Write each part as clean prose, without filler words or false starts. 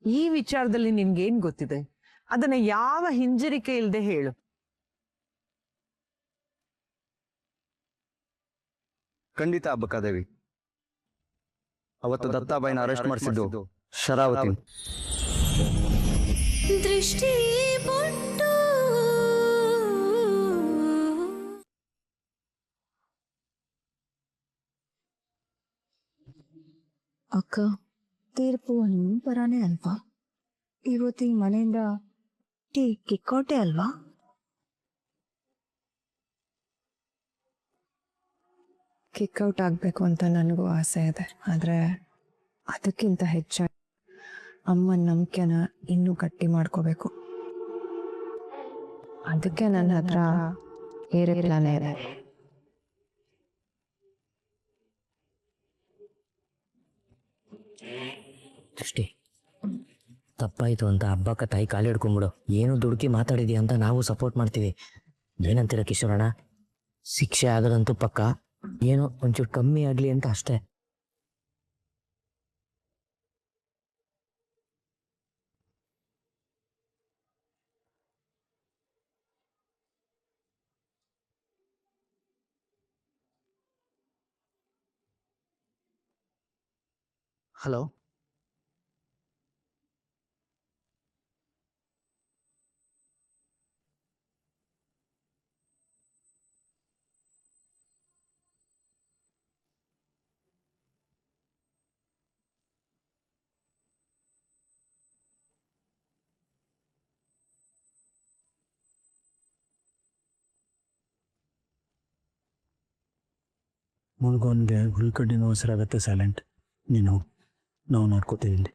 ಈ ವಿಚಾರದಲ್ಲಿ ನಿನ್ಗೇನ್ ಗೊತ್ತಿದೆ? ಅದನ್ನ ಯಾವ ಹಿಂಜರಿಕೆ ಇಲ್ಲದೆ ಹೇಳು. ಖಂಡಿತ ಅಬ್ಬಕ್ಕಾದೇವಿ. ಅವತ್ತು ದತ್ತಾಬಾಯಿನ ಅರೆಸ್ಟ್ ಮಾಡಿಸಿದ್ದು ಶರಾವತಿ. ದೃಷ್ಟಿ ಬೊಟ್ಟು ಅಕ್ಕ, ತೀರ್ಪು ನಿಮ್ಮ ಪರಾನೇ ಅಲ್ವಾ? ಇವತ್ತು ಈ ಮನೆಯಿಂದ ಟೀ ಕಿಕ್ಕೋಟೆ ಅಲ್ವಾ? ಕಿಕ್ಔಟ್ ಆಗಬೇಕು ಅಂತ ನನಗೂ ಆಸೆ ಇದೆ. ಆದರೆ ಅದಕ್ಕಿಂತ ಹೆಚ್ಚಾಗಿ ಅಮ್ಮನ ನಂಬಿಕೆನ ಇನ್ನೂ ಗಟ್ಟಿ ಮಾಡ್ಕೋಬೇಕು. ಅದಕ್ಕೆ ನನ್ನ ಹತ್ರ ಬೇರೆ ಪ್ಲಾನೇ ಇದೆ. ದೃಷ್ಟಿ, ತಪ್ಪಾಯಿತು ಅಂತ ಹಬ್ಬಕ್ಕ ತಾಯಿ ಕಾಲು ಹಿಡ್ಕೊಂಬಿಡು. ಏನು ದುಡುಕಿ ಮಾತಾಡಿದೀಯ ಅಂತ ನಾವು ಸಪೋರ್ಟ್ ಮಾಡ್ತೀವಿ. ಏನಂತೀರ ಕಿಶೋರಣ್ಣ? ಶಿಕ್ಷೆ ಆಗದಂತೂ ಪಕ್ಕ, ಏನೋ ಒಂಚೂರು ಕಮ್ಮಿ ಆಗಲಿ ಅಂತ ಅಷ್ಟೇ. ಹಲೋ, ಮುಳುಗೋನ್ಗೆ ಹುಲ್ಕಡ್ಡಿನ ಅವಸರಾಗತ್ತೆ. ಸೈಲೆಂಟ್ ನೀನು, ನಾವು ನೋಡ್ಕೋತೀವಿ ಇಲ್ಲಿ.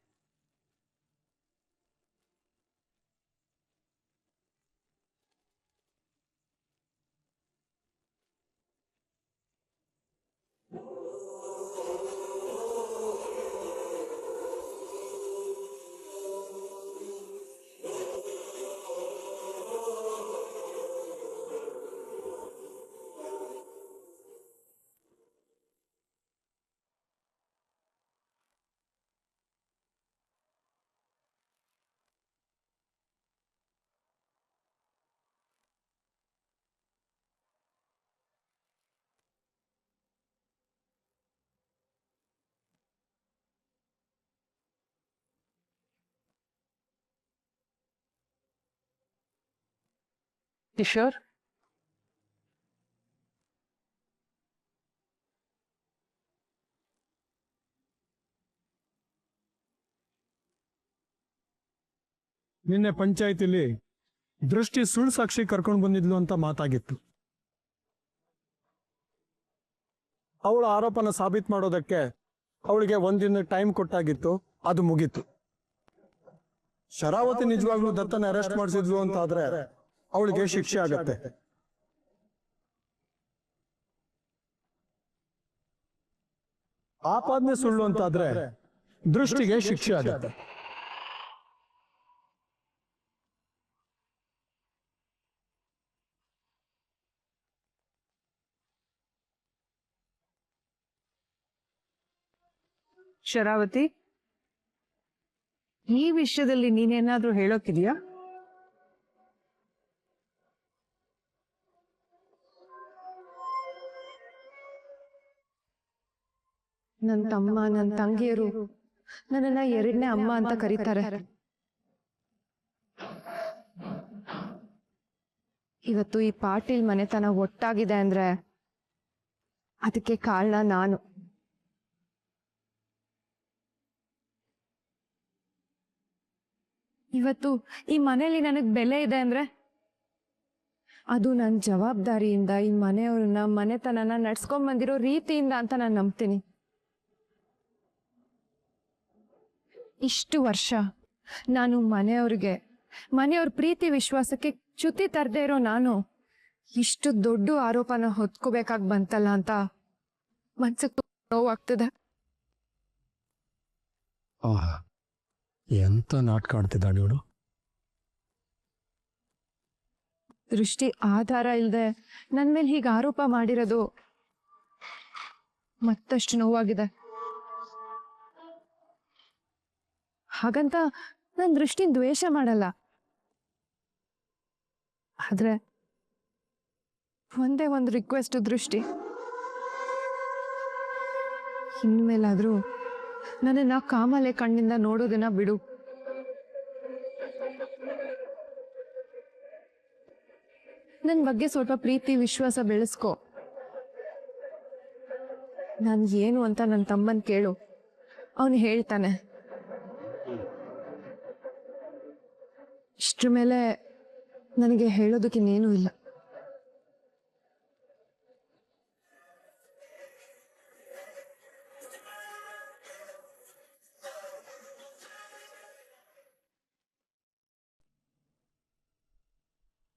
ಕಿಶೋರ್, ನಿನ್ನೆ ಪಂಚಾಯತಿಲಿ ದೃಷ್ಟಿ ಸುಳ್ಳು ಸಾಕ್ಷಿ ಕರ್ಕೊಂಡು ಬಂದಿದ್ಲು ಅಂತ ಮಾತಾಗಿತ್ತು. ಅವಳ ಆರೋಪನ ಸಾಬೀತು ಮಾಡೋದಕ್ಕೆ ಅವಳಿಗೆ ಒಂದಿನ ಟೈಮ್ ಕೊಟ್ಟಾಗಿತ್ತು. ಅದು ಮುಗೀತು. ಶರಾವತಿ ನಿಜವಾಗ್ಲೂ ದತ್ತನ ಅರೆಸ್ಟ್ ಮಾಡಿಸಿದ್ಲು ಅಂತ ಆದ್ರೆ ಅವಳಿಗೆ ಶಿಕ್ಷೆ ಆಗತ್ತೆ. ಆಪಾದನೆ ಸುಳ್ಳು ಅಂತಾದ್ರೆ ದೃಷ್ಟಿಗೆ ಶಿಕ್ಷೆ ಆಗತ್ತೆ. ಶರಾವತಿ, ಈ ವಿಷಯದಲ್ಲಿ ನೀನೇನಾದ್ರೂ ಹೇಳೋಕಿದ್ಯಾ? ನನ್ನ ತಮ್ಮ, ನನ್ನ ತಂಗಿಯರು ನನ್ನನ್ನ ಎರಡನೇ ಅಮ್ಮ ಅಂತ ಕರೀತಾರೆ. ಇವತ್ತು ಈ ಪಾಟೀಲ್ ಮನೆತನ ಒಟ್ಟಾಗಿದೆ ಅಂದ್ರೆ ಅದಕ್ಕೆ ಕಾರಣ ನಾನು. ಇವತ್ತು ಈ ಮನೆಯಲ್ಲಿ ನನಗೆ ಬೆಲೆ ಇದೆ ಅಂದ್ರೆ ಅದು ನನ್ನ ಜವಾಬ್ದಾರಿಯಿಂದ, ಈ ಮನೆಯವ್ರನ್ನ, ಮನೆತನನ ನಡ್ಸ್ಕೊಂಡ್ ಬಂದಿರೋ ರೀತಿಯಿಂದ ಅಂತ ನಾನು ನಂಬ್ತೀನಿ. ಇಷ್ಟು ವರ್ಷ ನಾನು ಮನೆಯವ್ರ ಪ್ರೀತಿ ವಿಶ್ವಾಸಕ್ಕೆ ಚ್ಯುತಿ ತರದೇ ಇರೋ ನಾನು ಇಷ್ಟು ದೊಡ್ಡ ಆರೋಪನ ಹೊತ್ಕೋಬೇಕಾಗಿ ಬಂತಲ್ಲ ಅಂತ ಮನ್ಸಿಗೆ ನೋವಾಗ್ತದೆ. ಎಂತ ನಾಟಕ ಆಡ್ತಿದ್ದಾಳೆ ಇವಳು. ದೃಷ್ಟಿ ಆಧಾರ ಇಲ್ಲದೆ ನನ್ನ ಮೇಲೆ ಹೀಗೆ ಆರೋಪ ಮಾಡಿರೋದು ಮತ್ತಷ್ಟು ನೋವಾಗಿದೆ. ಹಾಗಂತ ನನ್ನ ದೃಷ್ಟಿನ ದ್ವೇಷ ಮಾಡಲ್ಲ. ಆದ್ರೆ ಒಂದೇ ಒಂದು ರಿಕ್ವೆಸ್ಟ್ ದೃಷ್ಟಿ, ಇನ್ಮೇಲಾದ್ರೂ ನನ್ನನ್ನ ಕಾಮಲೆ ಕಣ್ಣಿಂದ ನೋಡೋದನ್ನ ಬಿಡು. ನನ್ನ ಬಗ್ಗೆ ಸ್ವಲ್ಪ ಪ್ರೀತಿ ವಿಶ್ವಾಸ ಬೆಳೆಸ್ಕೊ. ನಾನು ಏನು ಅಂತ ನನ್ನ ತಮ್ಮನ್ ಕೇಳು, ಅವನು ಹೇಳ್ತಾನೆ. ಇಷ್ಟ್ರ ಮೇಲೆ ನನಗೆ ಹೇಳೋದಕ್ಕಿನ್ನೇನೂ ಇಲ್ಲ.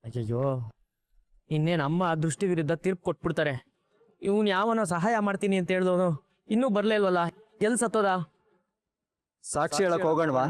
ಅಯ್ಯಯ್ಯೋ, ಇನ್ನೇನು ಅಮ್ಮ ಆ ದೃಷ್ಟಿ ವಿರುದ್ಧ ತೀರ್ಪು ಕೊಟ್ಬಿಡ್ತಾರೆ. ಇವನು ಯಾವನೋ ಸಹಾಯ ಮಾಡ್ತೀನಿ ಅಂತ ಹೇಳಿದವನು ಇನ್ನೂ ಬರ್ಲೇ ಇಲ್ವಲ್ಲ, ಎಲ್ಲಿ ಸತ್ತೋದ? ಸಾಕ್ಷಿ ಹೇಳಕ್ ಹೋಗೋಣವಾ?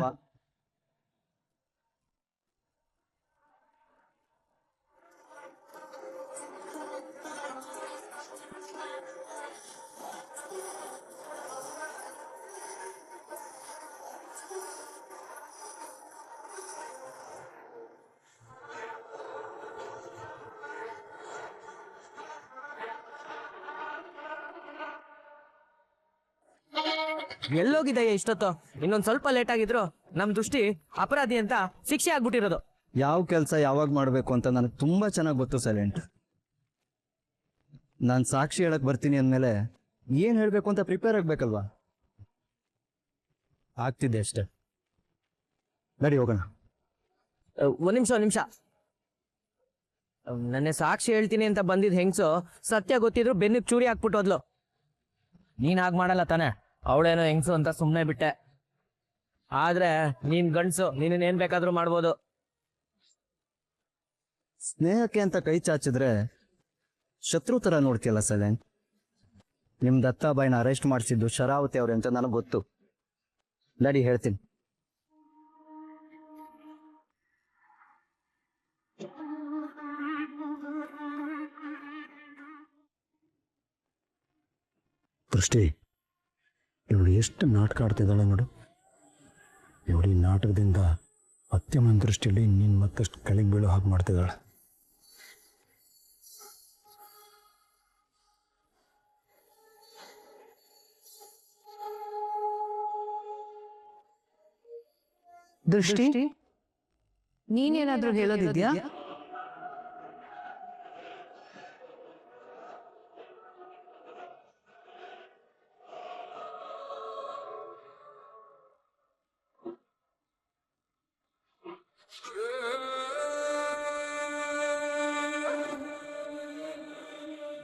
ಎಲ್ಲೋಗಿದೆಯಾ ಇಷ್ಟೊತ್ತು? ಇನ್ನೊಂದ್ ಸ್ವಲ್ಪ ಲೇಟ್ ಆಗಿದ್ರು ನಮ್ ದೃಷ್ಟಿ ಅಪರಾಧಿ ಅಂತ ಶಿಕ್ಷೆ ಆಗ್ಬಿಟ್ಟಿರೋದು. ಯಾವ ಕೆಲಸ ಯಾವಾಗ ಮಾಡಬೇಕು ಅಂತ ನನಗೆ ತುಂಬಾ ಚೆನ್ನಾಗಿ ಗೊತ್ತು ಸೈಲೆಂಟ್. ನಾನು ಸಾಕ್ಷಿ ಹೇಳಕ್ ಬರ್ತೀನಿ ಅಂದಮೇಲೆ ಏನ್ ಹೇಳ್ಬೇಕು ಅಂತ ಪ್ರಿಪೇರ್ ಆಗ್ಬೇಕಲ್ವಾ? ಆಗ್ತಿದ್ದೆ ಅಷ್ಟೆ. ನಡಿ ಹೋಗೋಣ. ಒಂದ್ ನಿಮಿಷ. ನನ್ನೆ ಸಾಕ್ಷಿ ಹೇಳ್ತೀನಿ ಅಂತ ಬಂದಿದ್ ಹೆಂಗ್ಸು ಸತ್ಯ ಗೊತ್ತಿದ್ರು ಬೆನ್ನಿಗೆ ಚೂರಿ ಹಾಕ್ಬಿಟ್ಟು ಹೋದ್ಲು. ನೀನ್ ಹಾಗೆ ಮಾಡಲ್ಲ ತಾನೆ? ಅವಳೇನೋ ಹೆಂಗ್ಸು ಅಂತ ಸುಮ್ಮನೆ ಬಿಟ್ಟೆ. ಆದ್ರೆ ನೀನ್ ಗಂಡ್ಸು, ನೀನೇನ್ ಬೇಕಾದ್ರೂ ಮಾಡ್ಬೋದು. ಸ್ನೇಹಕ್ಕೆ ಅಂತ ಕೈ ಚಾಚಿದ್ರೆ ಶತ್ರು ತರ ನೋಡ್ತೀಯಲ್ಲ ಸೈಲೆಂಟ್. ನಿಮ್ ದತ್ತಾಬಾಯಿನ ಅರೆಸ್ಟ್ ಮಾಡಿಸಿದ್ದು ಶರಾವತಿ ಅವ್ರೆ ಅಂತ ನನಗೆ ಗೊತ್ತು. ನಡಿ ಹೇಳ್ತೀನಿ. ದೃಷ್ಟಿ, ಇವಳು ಎಷ್ಟು ನಾಟಕ ಆಡ್ತಿದ್ದಾಳೆ ನೋಡು. ಇವಳು ಈ ನಾಟಕದಿಂದ ಅತ್ಯಮ್ಮನ ದೃಷ್ಟಿಯಲ್ಲಿ ನೀನು ಮತ್ತಷ್ಟು ಕೆಳಗೆ ಬೀಳೋ ಹಾಗೆ ಮಾಡ್ತಿದ್ದಾಳೆ. ದೃಷ್ಟಿ, ನೀನೇನಾದ್ರೂ ಹೇಳೋದಿದ್ಯಾ?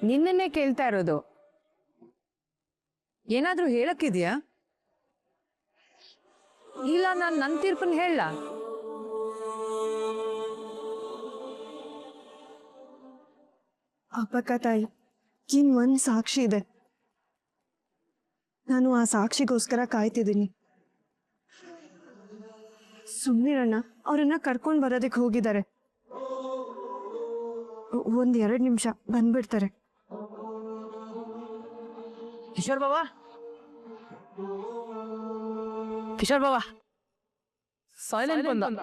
ನಿನ್ನನ್ನೇ ಕೇಳ್ತಾ ಇರೋದು. ಏನಾದ್ರೂ ಹೇಳಕ್ಕಿದ್ಯಾ? ಇಲ್ಲ, ನಾನು ನನ್ನ ತೀರ್ಪನ್ನು ಹೇಳ. ಅಪ್ಪಕ್ಕ ತಾಯಿ, ಒಂದ್ ಸಾಕ್ಷಿ ಇದೆ. ನಾನು ಆ ಸಾಕ್ಷಿಗೋಸ್ಕರ ಕಾಯ್ತಿದ್ದೀನಿ. ಸುಮ್ನಿರಣ್ಣ, ಅವ್ರನ್ನ ಕರ್ಕೊಂಡ್ ಬರೋದಕ್ಕೆ ಹೋಗಿದ್ದಾರೆ. ಒಂದ್ 2 ನಿಮಿಷ ಬಂದ್ಬಿಡ್ತಾರೆ. ಕಿಶೋರ್ ಬಾಬಾ ಸೈಲೆಂಟ್ ಬಂದ.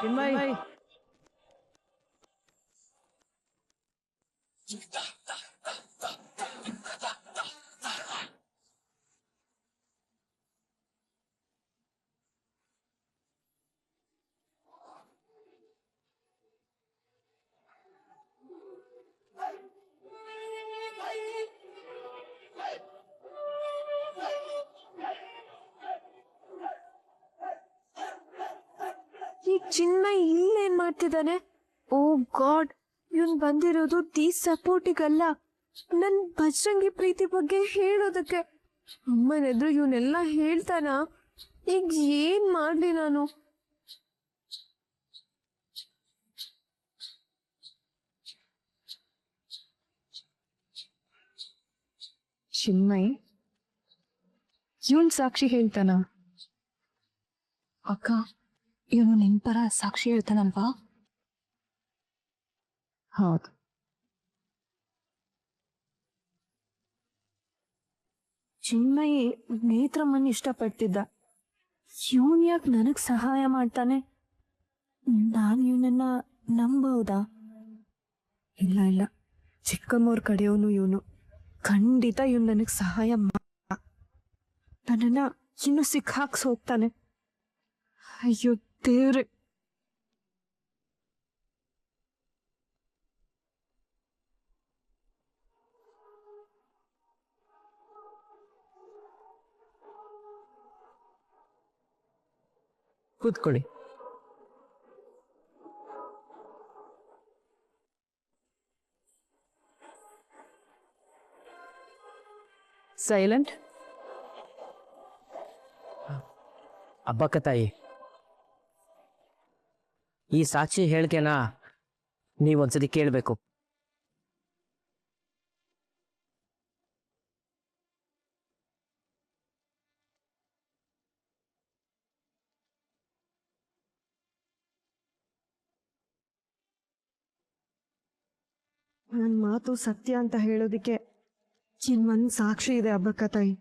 ಚಿನ್ಮಯ್, ಈ ಚಿನ್ಮಯ್ ಇಲ್ಲೇನ್ ಮಾಡ್ತಿದ್ದಾನೆ? ಓ ಗಾಡ್, ಇವನ್ ಬಂದಿರೋದು ತೀ ಸಪೋರ್ಟಿಗಲ್ಲ, ನನ್ ಬಜರಂಗಿ ಪ್ರೀತಿ ಬಗ್ಗೆ ಹೇಳೋದಕ್ಕೆ. ಅಮ್ಮನೆದ್ರು ಇವನೆಲ್ಲ ಹೇಳ್ತಾನ. ಈಗ ಏನ್ ಮಾಡ್ಲಿ ನಾನು? ಚಿನ್ಮಯ್, ಇವನ್ ಸಾಕ್ಷಿ ಹೇಳ್ತಾನ? ಅಕ್ಕ ಇವನು ನಿನ್ ಪರ ಸಾಕ್ಷಿ ಹೇಳ್ತಾನಲ್ವಾ? ಹೌದು. ಚಿನ್ಮಯಿ ನೇತ್ರಮ್ಮನ್ ಇಷ್ಟಪಡ್ತಿದ್ದ. ಇವನ್ ಯಾಕೆ ನನಗ್ ಸಹಾಯ ಮಾಡ್ತಾನೆ? ನಾನು ಇವನನ್ನ ನಂಬಹುದಾ? ಇಲ್ಲ ಇಲ್ಲ, ಚಿಕ್ಕಮ್ಮವ್ರ ಕಡೆಯವನು ಇವನು. ಖಂಡಿತ ಇವನು ನನಗ್ ಸಹಾಯ ನನ್ನನ್ನ ಇನ್ನು ಸಿಕ್ಕಾಕ್ಸ್ ಹೋಗ್ತಾನೆ. ಅಯ್ಯೋ ದೇವ್ರೆ. ಕೂತ್ಕೊಳ್ಳಿ. ಸೈಲೆಂಟ್. ಅಬ್ಬಕ್ಕ ತಾಯಿ, ಈ ಸಾಕ್ಷಿ ಹೇಳಿಕೆನ ನೀವೊಂದ್ಸತಿ ಕೇಳಬೇಕು. ನನ್ನ ಮಾತು ಸತ್ಯ ಅಂತ ಹೇಳೋದಿಕ್ಕೆ ಚಿನ್ಮನ್ ಸಾಕ್ಷಿ ಇದೆ ಅಬ್ಬಕ್ಕ ತಾಯಿ.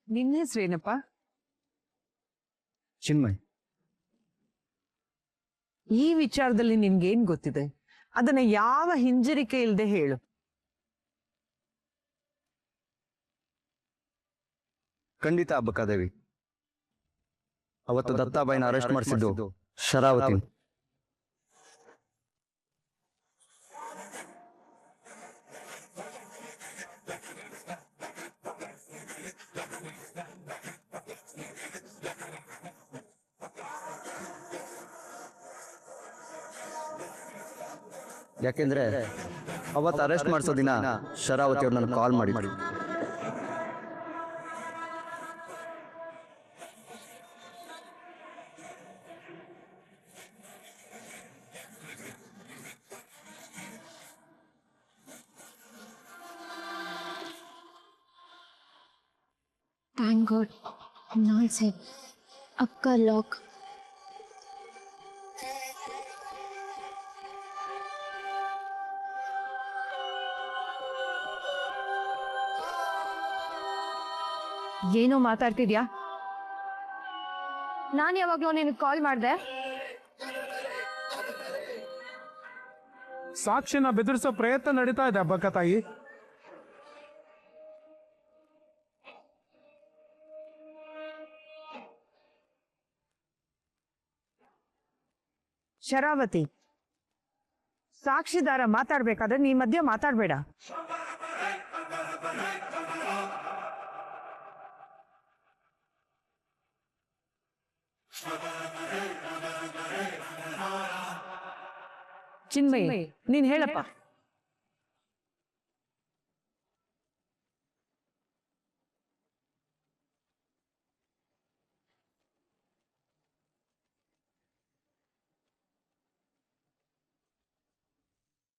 ನಿನ್ನ ಹೆಸರೇನಪ್ಪ? ಚಿನ್ಮಯ್. ಈ ವಿಚಾರದಲ್ಲಿ ನಿನ್ಗೇನ್ ಗೊತ್ತಿದೆ? ಅದನ್ನ ಯಾವ ಹಿಂಜರಿಕೆ ಇಲ್ಲದೆ ಹೇಳು. ಖಂಡಿತ ಅಬ್ಬಕ್ಕಾದೇವಿ. ಅವತ್ತು ದತ್ತಾಬಾಯಿನ ಅರೆಸ್ಟ್ ಮಾಡಿಸಿದ್ದು ಶರಾವತಿ. ಯಾಕೆಂದ್ರೆ ಅವತ್ತು ಅರೆಸ್ಟ್ ಮಾಡಿಸೋ ದಿನ ಶರಾವತಿ ಅವ್ರು ನನಗೆ ಕಾಲ್ ಮಾಡಿ Thank God. Now it's it. Akka lock. ಏನೋ ಮಾತಾಡ್ತಿದ್ಯಾ? ನಾನು ಯಾವಾಗ್ಲೂ ನಿನಗೆ ಕಾಲ್ ಮಾಡ್ದೆ? ಸಾಕ್ಷಿನ ಬೆದರಿಸೋ ಪ್ರಯತ್ನ ನಡೀತಾ ಇದೆ ಅಬ್ಬಕ್ಕ ತಾಯಿ. ಶರಾವತಿ, ಸಾಕ್ಷಿದಾರ ಮಾತಾಡ್ಬೇಕಾದ್ರೆ ನೀ ಮಧ್ಯೆ ಮಾತಾಡ್ಬೇಡ. ಚಿನ್ಮಯಿ, ನೀನ್ ಹೇಳಪ್ಪ.